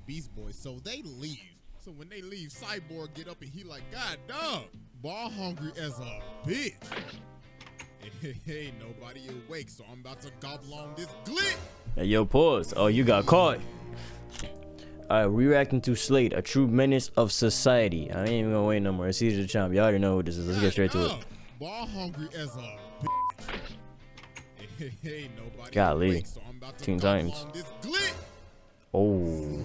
Beast Boy, so they leave. So when they leave, Cyborg get up and he like, God dog, ball hungry as a bitch. Hey, nobody awake, so I'm about to gobble on this glit. Hey, yo, pause. Oh, you got caught. Alright, we reacting to Slade, a true menace of society. I ain't even gonna wait no more. It's Cjdachamp. Y'all already know who this is. Let's get straight to it. Ball hungry as a bitch. Hey, nobody Golly. awake, so I'm about to Teen gobble Titans. on this glit. Oh.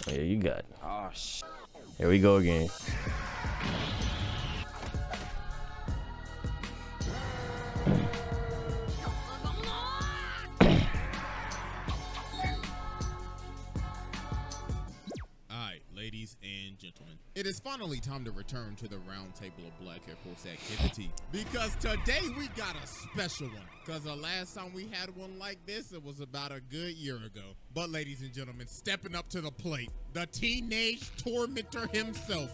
Oh, yeah, you got it. Oh, shit. Here we go again. Alright, ladies and gentlemen, it is finally time to return to the round table of Black Air Force activity, because today we got a special one. Because the last time we had one like this, it was about a good year ago. But ladies and gentlemen, stepping up to the plate, the teenage tormentor himself,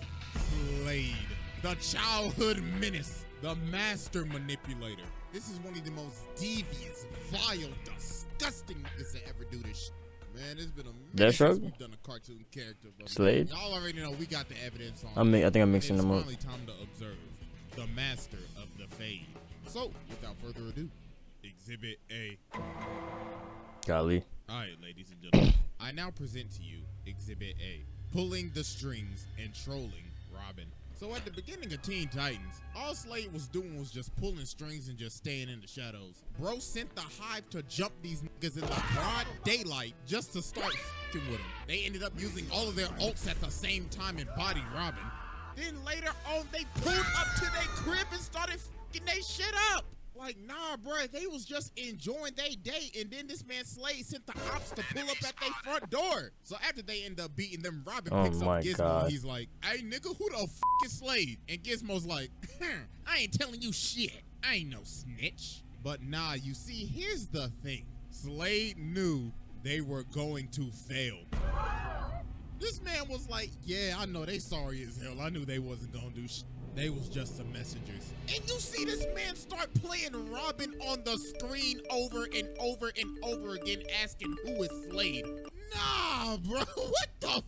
Slade, the childhood menace, the master manipulator. This is one of the most devious, vile, disgusting niggas to ever do this shit. Man, it's been a minute since we've done a cartoon character. Slade? Y'all already know we got the evidence on. I think I'm mixing them up. It's finally time to observe the master of the fade. So, without further ado, Exhibit A. Golly. Alright, ladies and gentlemen, I now present to you Exhibit A, pulling the strings and trolling Robin. So at the beginning of Teen Titans, all Slade was doing was just pulling strings and just staying in the shadows. Bro sent the Hive to jump these niggas in the broad daylight just to start f***ing with them. They ended up using all of their ults at the same time and bodied Robin. Then later on, they pulled up to their crib and started f***ing they shit up. Like, nah, bruh, they was just enjoying their day, and then this man Slade sent the ops to pull up at their front door. So after they end up beating them, Robin picks up Gizmo, and he's like, hey, nigga, who the f*** is Slade? And Gizmo's like, I ain't telling you shit. I ain't no snitch. But nah, you see, here's the thing. Slade knew they were going to fail. This man was like, yeah, I know they sorry as hell. I knew they wasn't gonna do shit. They was just some messengers. And you see this man start playing Robin on the screen over and over and over again, asking who is Slade. Nah, bro, what the f***?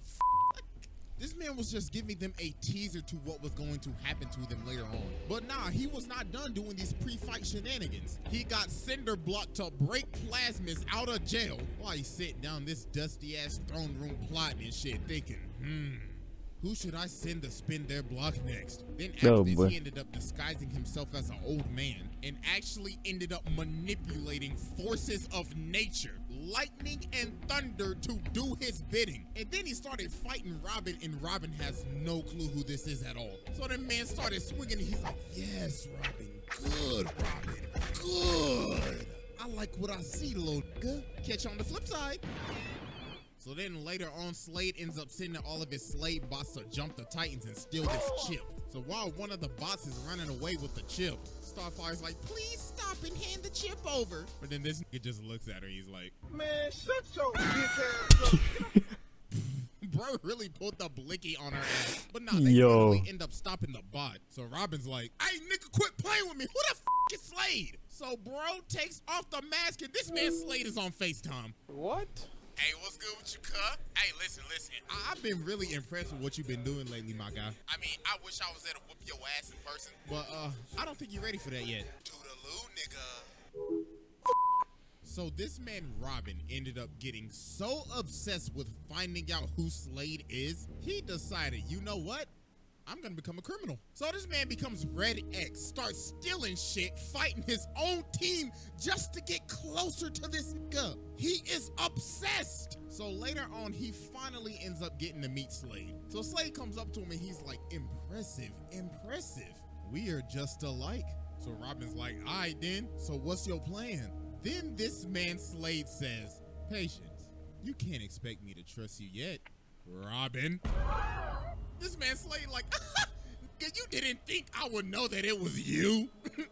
This man was just giving them a teaser to what was going to happen to them later on. But nah, he was not done doing these pre-fight shenanigans. He got Cinder Block to break Plasmus out of jail while he's sitting down this dusty ass throne room plotting and shit, thinking, who should I send to spin their block next? Then after this, he ended up disguising himself as an old man and actually ended up manipulating forces of nature, lightning and thunder, to do his bidding. And then he started fighting Robin, and Robin has no clue who this is at all. So the man started swinging, and he's like, yes, Robin, good, Robin, good. I like what I see, little nigga. Catch you on the flip side. So then later on, Slade ends up sending all of his Slade bots to jump the Titans and steal this chip. So while one of the bots is running away with the chip, Starfire's like, please stop and hand the chip over. But then this nigga just looks at her, he's like, man, shut your bitch ass up. Bro really pulled the blicky on her ass. But nah, they finally end up stopping the bot. So Robin's like, hey nigga, quit playing with me. Who the f is Slade? So bro takes off the mask, and this man Slade is on FaceTime. What? Hey, what's good with you, cuz? Hey, listen. I've been really impressed with what you've been doing lately, my guy. I mean, I wish I was there to whoop your ass in person, but I don't think you're ready for that yet. Toodaloo, nigga. So this man Robin ended up getting so obsessed with finding out who Slade is, he decided, you know what? I'm gonna become a criminal. So this man becomes Red X, starts stealing shit, fighting his own team just to get closer to this nigga. He is obsessed. So later on, he finally ends up getting to meet Slade. So Slade comes up to him and he's like, impressive. We are just alike. So Robin's like, all right then, so what's your plan? Then this man Slade says, patience, you can't expect me to trust you yet, Robin. This man Slade like, you didn't think I would know that it was you,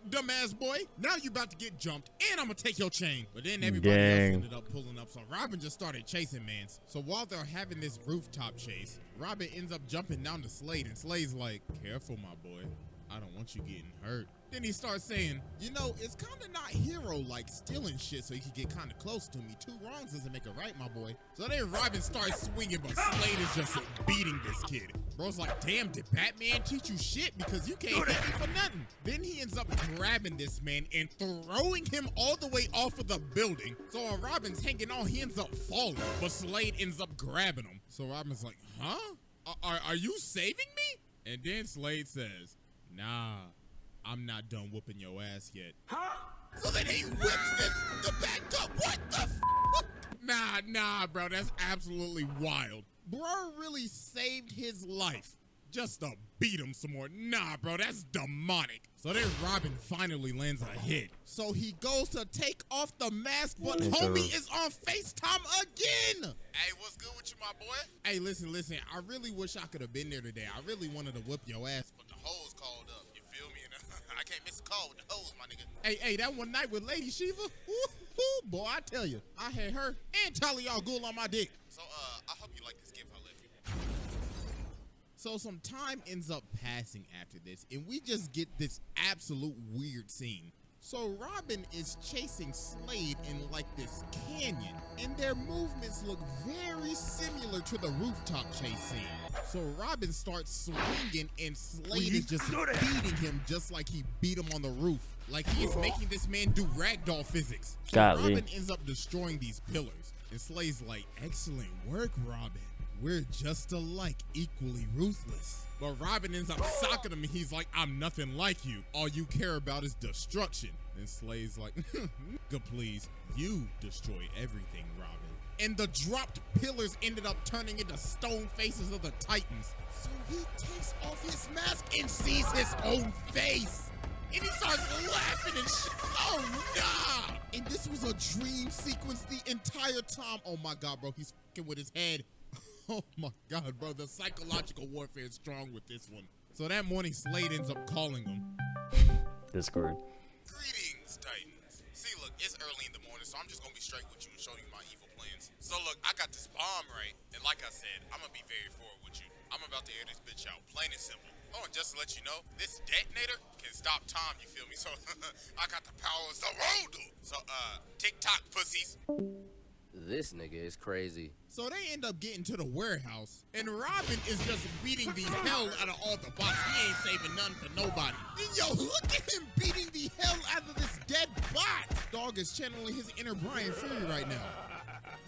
dumbass boy. Now you about to get jumped, and I'm gonna take your chain. But then everybody else ended up pulling up, so Robin just started chasing mans. So while they're having this rooftop chase, Robin ends up jumping down to Slade, and Slade's like, careful, my boy. I don't want you getting hurt. Then he starts saying, you know, it's kind of not hero-like stealing shit so you can get kind of close to me. 2 wrongs doesn't make a right, my boy. So then Robin starts swinging, but Slade is just beating this kid. Bro's like, damn, did Batman teach you shit? Because you can't hit me for nothing. Then he ends up grabbing this man and throwing him all the way off of the building. So while Robin's hanging on, he ends up falling, but Slade ends up grabbing him. So Robin's like, huh? Are you saving me? And then Slade says, nah, I'm not done whooping your ass yet. Huh? So then he whips the back up. What the f? Nah, bro, that's absolutely wild. Bro really saved his life just to beat him some more. Nah, bro, that's demonic. So then Robin finally lands a hit. So he goes to take off the mask, but homie is on FaceTime again. Hey, what's good with you, my boy? Hey, listen, I really wish I could have been there today. I really wanted to whip your ass, but the hoes called up. You feel me? I can't miss a call with the hoes, my nigga. Hey, that one night with Lady Shiva, boy, I tell you, I had her and Charlie Al Ghul on my dick. So, I hope you like this gift I left you. So some time ends up passing after this, and we just get this absolute weird scene. So Robin is chasing Slade in like this canyon, and their movements look very similar to the rooftop chase scene. So Robin starts swinging, and Slade is just beating him just like he beat him on the roof. Like he is making this man do ragdoll physics. So Robin ends up destroying these pillars, and Slade's like, excellent work, Robin. We're just alike, equally ruthless. But Robin ends up socking him, and he's like, I'm nothing like you. All you care about is destruction. And Slade's like, good please, you destroy everything, Robin. And the dropped pillars ended up turning into stone faces of the Titans. So he takes off his mask and sees his own face. And he starts laughing and shit. Oh, nah. And this was a dream sequence the entire time. Oh, my God, bro. He's fucking with his head. Oh my God, bro, the psychological warfare is strong with this one. So that morning, Slade ends up calling him. Discord. Greetings, Titans. See, look, it's early in the morning, so I'm just gonna be straight with you and show you my evil plans. So look, I got this bomb, right? And like I said, I'm gonna be very forward with you. I'm about to air this bitch out, plain and simple. Oh, and just to let you know, this detonator can stop time, you feel me? So I got the power of the world. So, TikTok pussies. This nigga is crazy. So they end up getting to the warehouse, and Robin is just beating the hell out of all the bots. He ain't saving none for nobody. And yo, look at him beating the hell out of this dead bot. Dog is channeling his inner Brian Fury right now.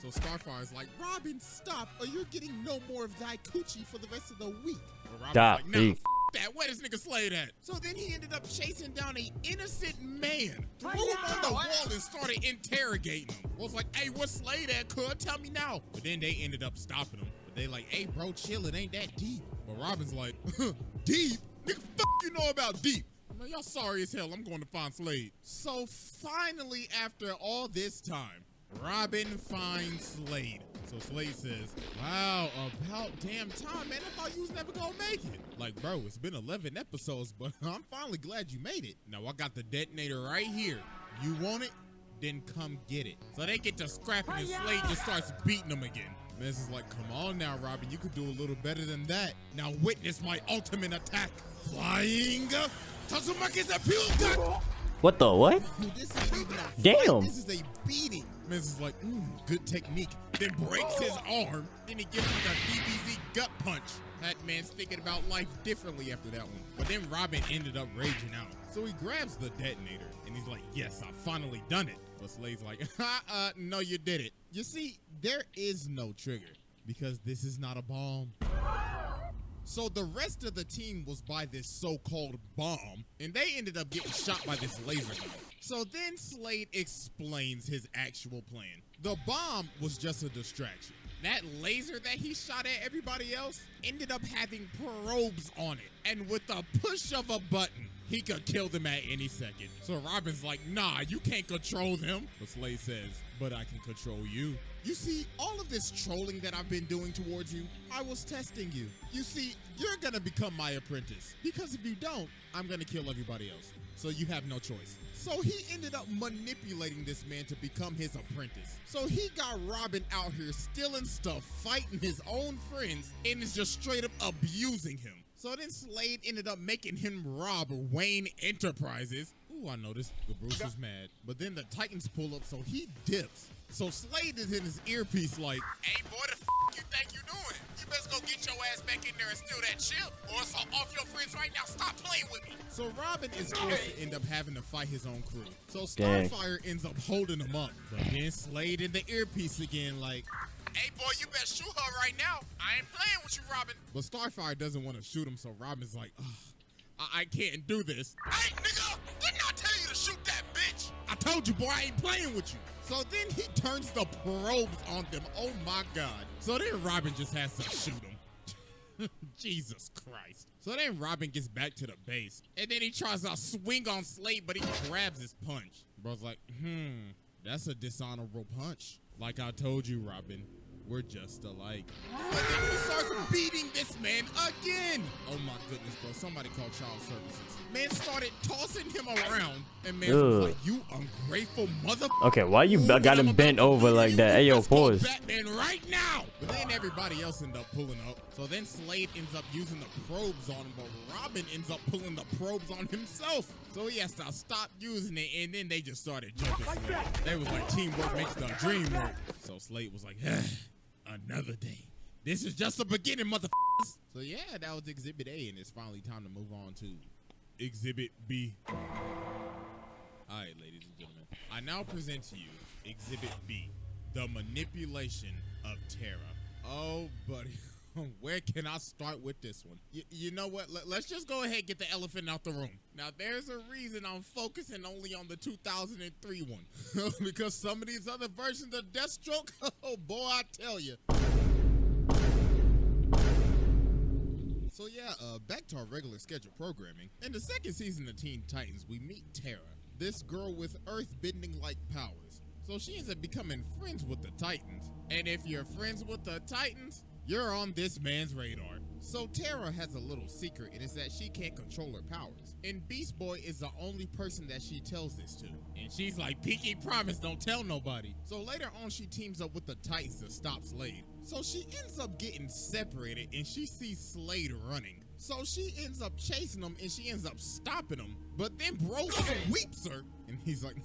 So Starfire's like, Robin, stop, or you're getting no more of thy coochie for the rest of the week. But Robin's like, nah, that. Where this nigga Slade at? So then he ended up chasing down an innocent man, threw him on the wall, and started interrogating him. Was like, hey, what's Slade at, cuz? Tell me now. But then they ended up stopping him. But they like, hey, bro, chill, it ain't that deep. But Robin's like, deep? Nigga, fuck you know about deep? Man, y'all sorry as hell. I'm going to find Slade. So finally, after all this time, Robin finds Slade. So Slade says, wow, about damn time, man. I thought you was never gonna make it. Like, bro, it's been 11 episodes, but I'm finally glad you made it. Now, I got the detonator right here. You want it? Then come get it. So they get to scrapping, and Slade just starts beating them again. Miz is like, come on now, Robin. You could do a little better than that. Now witness my ultimate attack. Flying Tazumaki's appeal. What the what? This isn't even a damn. fight. This is a beating. Miz is like, good technique. Then breaks his arm. Then he gives him the DBZ gut punch. That man's thinking about life differently after that one. But then Robin ended up raging out. So he grabs the detonator and he's like, yes, I finally done it. But Slade's like, no, you did it. You see, there is no trigger because this is not a bomb. So the rest of the team was by this so-called bomb, and they ended up getting shot by this laser gun. So then Slade explains his actual plan. The bomb was just a distraction. That laser that he shot at everybody else ended up having probes on it. And with the push of a button, he could kill them at any second. So Robin's like, nah, you can't control them. But Slade says, but I can control you. You see, all of this trolling that I've been doing towards you, I was testing you. You see, you're gonna become my apprentice. Because if you don't, I'm gonna kill everybody else. So you have no choice. So he ended up manipulating this man to become his apprentice. So he got Robin out here stealing stuff, fighting his own friends, and is just straight up abusing him. So then Slade ended up making him rob Wayne Enterprises. Ooh, I noticed the Bruce was mad. But then the Titans pull up, so he dips. So Slade is in his earpiece like, hey boy, the you think you doing? You best go get your ass back in there and steal that chip, or it's off your friends right now. Stop playing with me. So Robin is forced to end up having to fight his own crew. So Starfire ends up holding him up. But then Slade in the earpiece again like, hey boy, you better shoot her right now. I ain't playing with you, Robin. But Starfire doesn't want to shoot him, so Robin's like, I can't do this. Hey, nigga, didn't I tell you to shoot that bitch? I told you, boy, I ain't playing with you. So then he turns the probes on them. Oh my God. So then Robin just has to shoot him. Jesus Christ. So then Robin gets back to the base, and then he tries to swing on Slade, but he grabs his punch. Bro's like, that's a dishonorable punch. Like I told you, Robin, we're just alike. But then he starts beating this man again. Oh my goodness, bro. Somebody call child services. Man started tossing him around, and man was like, you ungrateful mother. Okay, why you got him bent over like that? Hey, yo, pause. Batman right now. But then everybody else ended up pulling up. So then Slade ends up using the probes on him, but Robin ends up pulling the probes on himself. So he has to stop using it, and then they just started jumping Slade. They was like, teamwork makes the dream work. So Slade was like, another day. This is just the beginning, motherfuckers. So yeah, that was Exhibit A, and it's finally time to move on to Exhibit B. All right, ladies and gentlemen, I now present to you Exhibit B, the manipulation of Terra. Oh, buddy. Where can I start with this one? You know what? Let's just go ahead and get the elephant out the room. Now, there's a reason I'm focusing only on the 2003 one. Because some of these other versions of Deathstroke, oh boy, I tell you. So yeah, back to our regular scheduled programming. In the second season of Teen Titans, we meet Terra, this girl with earth-bending-like powers. So she ends up becoming friends with the Titans. And if you're friends with the Titans, you're on this man's radar. So Terra has a little secret, and it's that she can't control her powers. And Beast Boy is the only person that she tells this to. And she's like, pinky promise, don't tell nobody. So later on, she teams up with the Titans to stop Slade. So she ends up getting separated, and she sees Slade running. So she ends up chasing him, and she ends up stopping him. But then bro sweeps her, and he's like,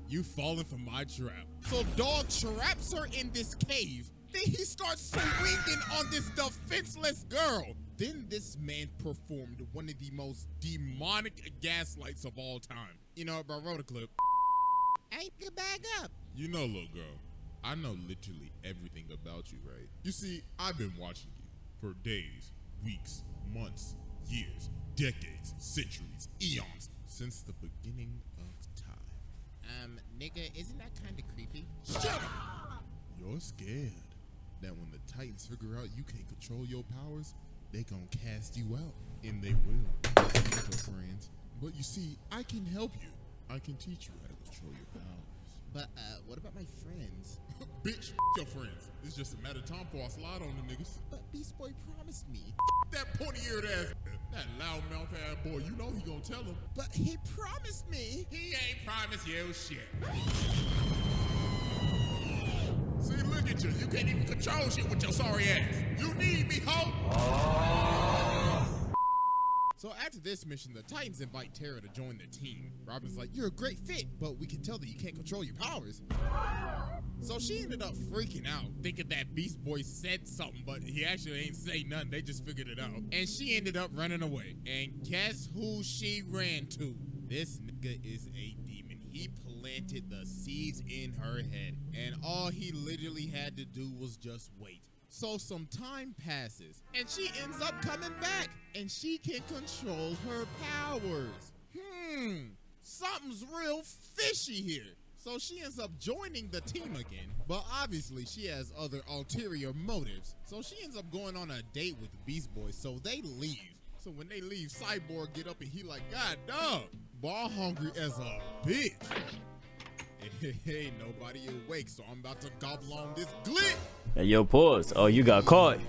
you falling for my trap. So Dog traps her in this cave. Then he starts swinging on this defenseless girl. Then this man performed one of the most demonic gaslights of all time. You know, bro, wrote a clip. Hey, get back up. You know, little girl, I know literally everything about you, right? You see, I've been watching you for days, weeks, months, years, decades, centuries, eons, since the beginning of time. Nigga, isn't that kind of creepy? Shut up! You're scared that when the Titans figure out you can't control your powers, they gonna cast you out. And they will. Friends. But you see, I can help you. I can teach you how to control your powers. But, what about my friends? Bitch, your friends. It's just a matter of time before I slide on the niggas. But Beast Boy promised me. That pointy-eared ass, that loudmouth ass boy, you know he gonna tell him. But he promised me. He ain't promised you shit. See, look at you. You can't even control shit with your sorry ass. You need me, ho. So after this mission, the Titans invite Terra to join the team. Robin's like, you're a great fit, but we can tell that you can't control your powers. So she ended up freaking out, thinking that Beast Boy said something, but he actually ain't say nothing. They just figured it out. And she ended up running away. And guess who she ran to? This nigga is a demon. He planted the seeds in her head. And all he literally had to do was just wait. So some time passes, and she ends up coming back, and she can control her powers. Something's real fishy here. So she ends up joining the team again, but obviously she has other ulterior motives. So she ends up going on a date with Beast Boy, so they leave. So when they leave, Cyborg get up and he like, God dog, ball hungry as a bitch. Hey, nobody awake, so I'm about to gobble on this glit. Hey, yo, pause. Oh, you got caught.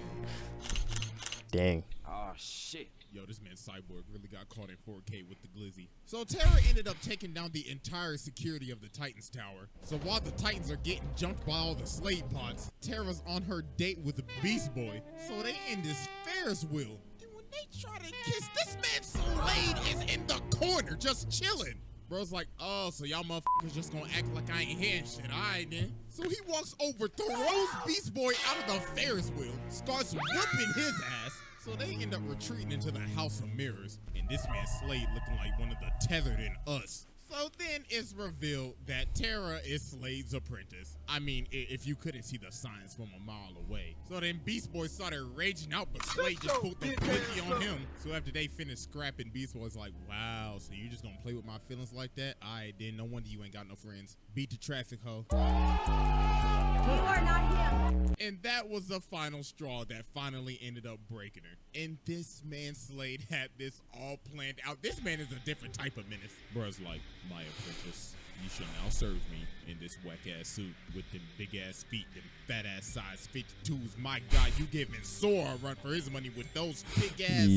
Dang. Oh, shit. Yo, this man Cyborg really got caught in 4K with the glizzy. So Terra ended up taking down the entire security of the Titans Tower. So while the Titans are getting jumped by all the Slade pods, Terra's on her date with the Beast Boy. So they in this Ferris wheel. And when they try to kiss. This man Slade is in the corner just chilling. Bro's like, oh, so y'all motherfuckers just gonna act like I ain't hearing shit. All right, then. So he walks over, throws Beast Boy out of the Ferris wheel, starts whooping his ass. So they end up retreating into the House of Mirrors. And this man Slade looking like one of the tethered in us. So then it's revealed that Tara is Slade's apprentice. I mean, if you couldn't see the signs from a mile away. So then Beast Boy started raging out, but Slade just pulled the blicky on him. So after they finished scrapping, Beast Boy's like, wow, so you just gonna play with my feelings like that? Alright, then no wonder you ain't got no friends. Beat the traffic, hoe. You are not him. And that was the final straw that finally ended up breaking her. And this man Slade had this all planned out. This man is a different type of menace. Bruh's like, my apprentice, you shall now serve me in this whack-ass suit with them big-ass feet, them fat-ass size 52s. My God, you giving Sora a run for his money with those big-ass,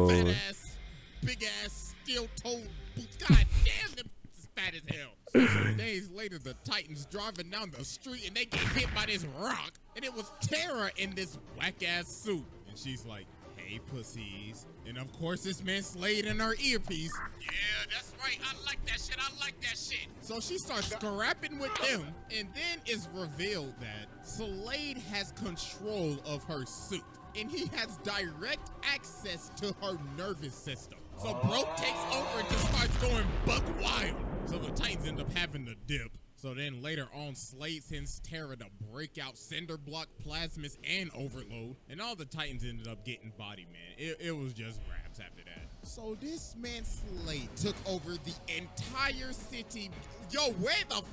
fat-ass, big-ass, steel-toed boots. God damn, them is fat as hell. So some days later, the Titans driving down the street and they get hit by this rock. And it was Tara in this whack-ass suit. And she's like, hey, pussies. And of course, this man Slade in her earpiece. Yeah, that's right. I like that shit. I like that shit. So she starts scrapping with them. And then it's revealed that Slade has control of her suit. And he has direct access to her nervous system. So bro takes over and just starts going buck wild. So the Titans end up having to dip. So then later on, Slade sends Tara to break out Cinder Block, Plasmus, and Overload. And all the Titans ended up getting body, man. It was just raps after that. So this man Slade took over the entire city. Yo, where the f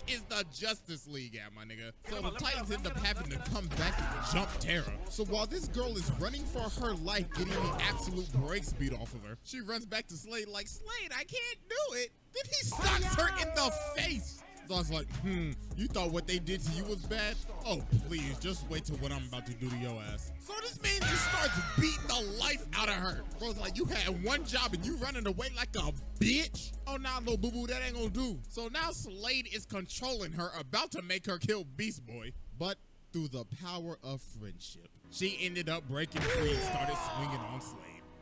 is the Justice League at, my nigga? So the Titans end up having to come back and jump Tara. So while this girl is running for her life, getting the absolute brakes beat off of her, she runs back to Slade like, Slade, I can't do it. Then he socks her in the face. So I was like, you thought what they did to you was bad? Oh, please, just wait till what I'm about to do to your ass. So this man just starts beating the life out of her. Bro's like, you had one job and you running away like a bitch? Oh, nah, little boo-boo, that ain't gonna do. So now Slade is controlling her, about to make her kill Beast Boy. But through the power of friendship, she ended up breaking free and started swinging on Slade.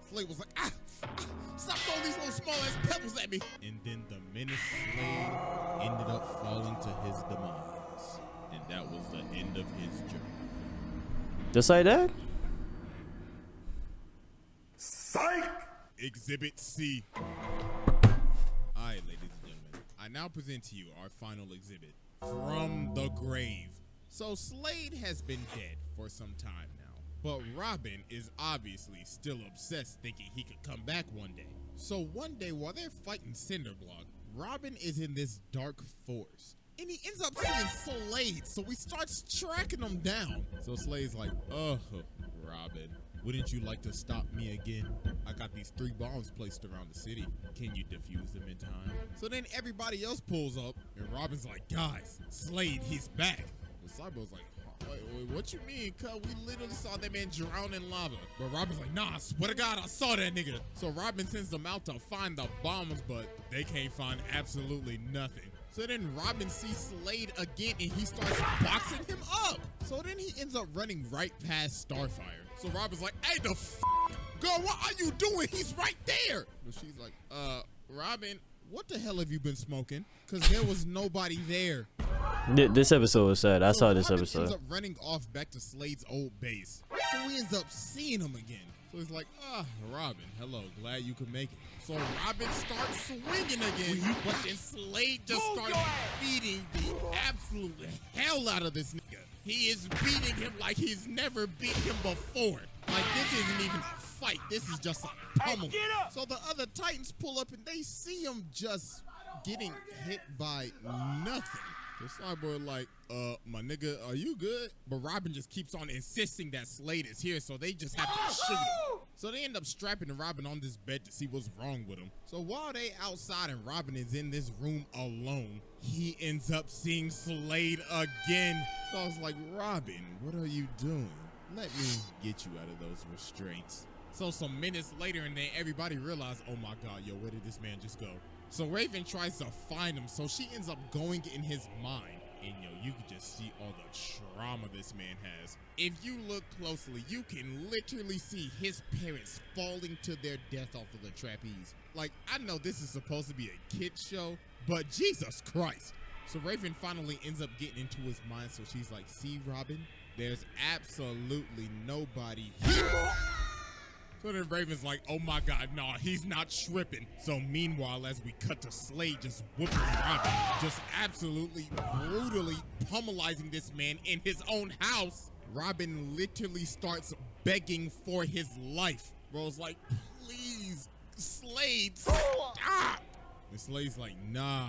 Slade was like, stop throwing these little small ass pebbles at me. And then the menace Slade ended up falling to his demise. And that was the end of his journey. Just like that? Psych! Exhibit C. Alright, ladies and gentlemen, I now present to you our final exhibit, From the Grave. So Slade has been dead for some time now. But Robin is obviously still obsessed, thinking he could come back one day. So one day while they're fighting Cinderblock, Robin is in this dark forest. And he ends up seeing Slade, so he starts tracking him down. So Slade's like, Robin, wouldn't you like to stop me again? I got these 3 bombs placed around the city. Can you defuse them in time? So then everybody else pulls up, and Robin's like, guys, Slade, he's back. And Cyborg's like, wait, what you mean, cuz? We literally saw that man drown in lava. But Robin's like, nah, I swear to God, I saw that nigga. So Robin sends them out to find the bombs, but they can't find absolutely nothing. So then Robin sees Slade again, and he starts boxing him up. So then he ends up running right past Starfire. So Robin's like, hey, the f***? Girl, what are you doing? He's right there. But she's like, Robin, what the hell have you been smoking? Because there was nobody there. This episode was sad. I saw this Robin episode. ends up running off back to Slade's old base. So he ends up seeing him again. So he's like, Robin, hello, glad you could make it. So Robin starts swinging again, but then Slade just starts beating the absolute hell out of this nigga. He is beating him like he's never beat him before. Like, this isn't even a fight. This is just a pummel. So the other Titans pull up and they see him just getting hit by nothing. The Cyborg like, my nigga, are you good? But Robin just keeps on insisting that Slade is here, so they just have to shoot him. So they end up strapping Robin on this bed to see what's wrong with him. So while they outside and Robin is in this room alone, he ends up seeing Slade again. So I was like, Robin, what are you doing? Let me get you out of those restraints. So some minutes later, and then everybody realized, oh my God, yo, where did this man just go? So Raven tries to find him, so she ends up going in his mind. And yo, you can just see all the trauma this man has. If you look closely, you can literally see his parents falling to their death off of the trapeze. Like, I know this is supposed to be a kid's show, but Jesus Christ. So Raven finally ends up getting into his mind, so she's like, see, Robin, there's absolutely nobody here. So then Raven's like, oh my God, nah, he's not tripping. So meanwhile, as we cut to Slade just whooping Robin, just absolutely brutally pummelizing this man in his own house, Robin literally starts begging for his life. Bro's like, please, Slade, stop. And Slade's like, nah,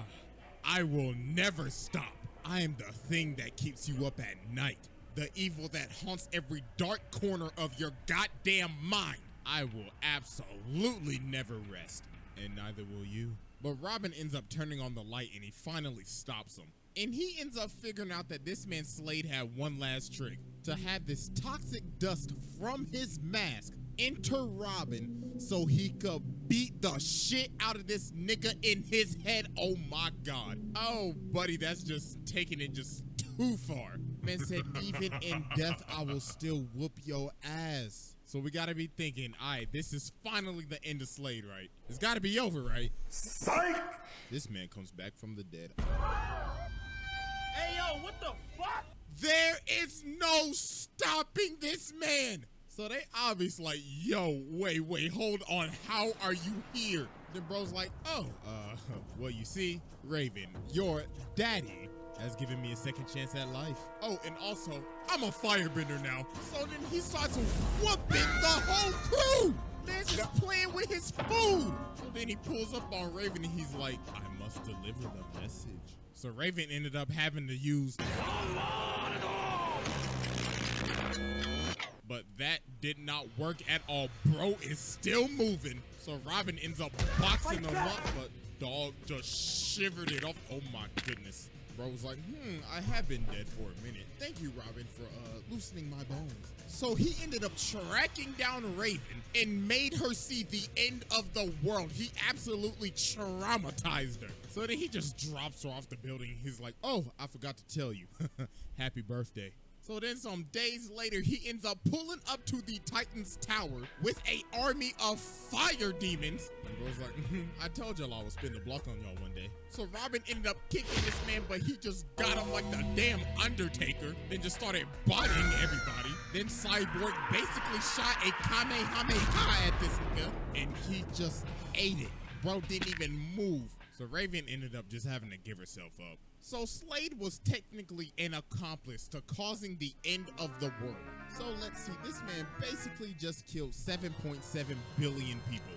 I will never stop. I am the thing that keeps you up at night. The evil that haunts every dark corner of your goddamn mind. I will absolutely never rest, and neither will you. But Robin ends up turning on the light, and he finally stops him. And he ends up figuring out that this man Slade had one last trick. To have this toxic dust from his mask enter Robin so he could beat the shit out of this nigga in his head. Oh my God. Oh, buddy, that's just taking it just too far. Man said, even in death, I will still whoop your ass. So we gotta be thinking, all right, this is finally the end of Slade, right? It's gotta be over, right? Psych! This man comes back from the dead. Hey, yo, what the fuck? There is no stopping this man. So they obviously like, yo, wait, hold on. How are you here? Then bro's like, oh, well, you see, Raven, your daddy has given me a second chance at life. Oh, and also, I'm a firebender now. So then he starts whooping the whole crew. Man's just playing with his food. So then he pulls up on Raven and he's like, I must deliver the message. So Raven ended up having to use, but that did not work at all. Bro is still moving. So Robin ends up boxing him up, but dog just shivered it off. Oh my goodness. Bro was like, I have been dead for a minute. Thank you, Robin, for loosening my bones. So he ended up tracking down Raven and made her see the end of the world. He absolutely traumatized her. So then he just drops her off the building. He's like, oh, I forgot to tell you. Happy birthday. So then some days later, he ends up pulling up to the Titan's tower with an army of fire demons. And bro's like, I told y'all I would spin the block on y'all one day. So Robin ended up kicking this man, but he just got him like the damn Undertaker. Then just started bodying everybody. Then Cyborg basically shot a Kamehameha at this nigga, and he just ate it. Bro didn't even move. So Raven ended up just having to give herself up. So Slade was technically an accomplice to causing the end of the world. So let's see, this man basically just killed 7.7 billion people.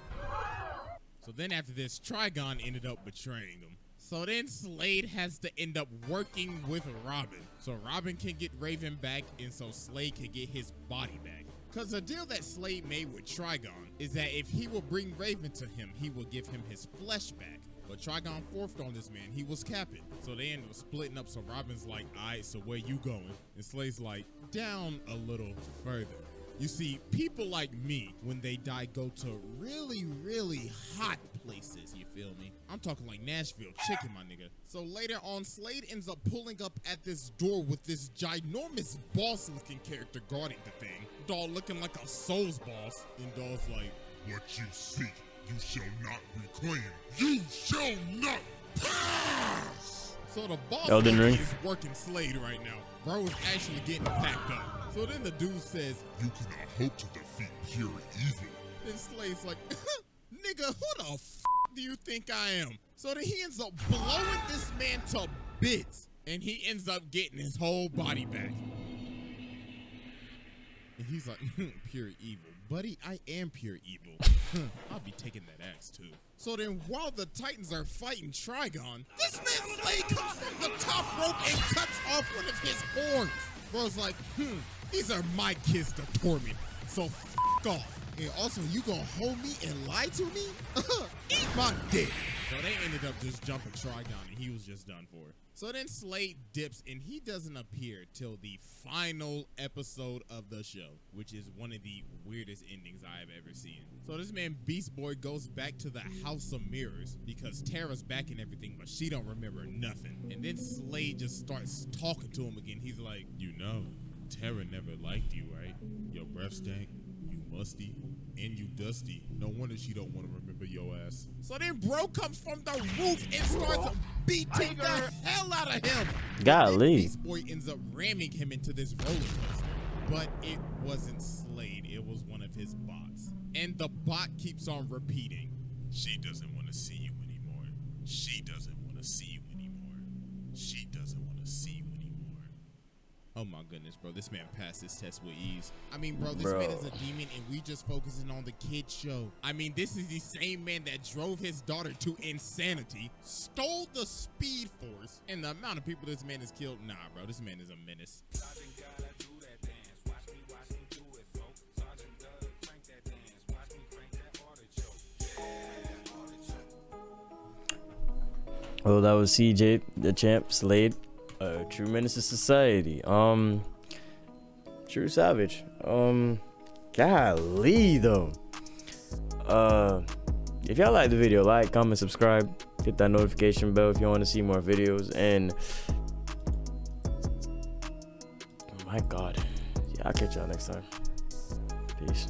So then after this, Trigon ended up betraying him. So then Slade has to end up working with Robin. So Robin can get Raven back, and so Slade can get his body back. Because the deal that Slade made with Trigon is that if he will bring Raven to him, he will give him his flesh back. But Trigon forced on this man. He was capping. So they ended up splitting up. So Robin's like, all right, so where you going? And Slade's like, down a little further. You see, people like me, when they die, go to really, really hot places. You feel me? I'm talking like Nashville chicken, my nigga. So later on, Slade ends up pulling up at this door with this ginormous boss-looking character guarding the thing. Doll looking like a Souls boss. And Doll's like, what you see, you shall not reclaim. You shall not pass! So the boss Elden Ring is working Slade right now. Bro is actually getting packed up. So then the dude says, you cannot hope to defeat pure evil. Then Slade's like, nigga, who the f do you think I am? So then he ends up blowing this man to bits. And he ends up getting his whole body back. And he's like, pure evil. Buddy, I am pure evil. I'll be taking that axe too. So then while the Titans are fighting Trigon, this man Slade comes from the top rope and cuts off one of his horns. Bro's like, these are my kids to torment, so f off. And also, you gonna hold me and lie to me? Eat my dick. So they ended up just jumping Trigon, and he was just done for. So then Slade dips, and he doesn't appear till the final episode of the show, which is one of the weirdest endings I have ever seen. So this man Beast Boy goes back to the House of Mirrors because Tara's back and everything, but she don't remember nothing. And then Slade just starts talking to him again. He's like, you know, Tara never liked you, right? Your breath stank, you musty, and you dusty. No wonder she don't want to remember your ass. So then bro comes from the roof and starts beating the hell out of him. Golly. Beast Boy ends up ramming him into this roller coaster. But it wasn't Slade, it was one of his bots. And the bot keeps on repeating, she doesn't want to see you anymore. She doesn't want to see you anymore. She doesn't want to see you anymore. Oh my goodness, bro. This man passed his test with ease. I mean, bro, this man is a demon and we just focusing on the kid show. I mean, this is the same man that drove his daughter to insanity, stole the speed force, and the amount of people this man has killed. Nah, bro, this man is a menace. Well, that was Cjdachamp, Slade, True Menace to Society. True Savage. Golly though. If y'all like the video, like, comment, subscribe, hit that notification bell if you want to see more videos. And oh my God, yeah, I'll catch y'all next time. Peace.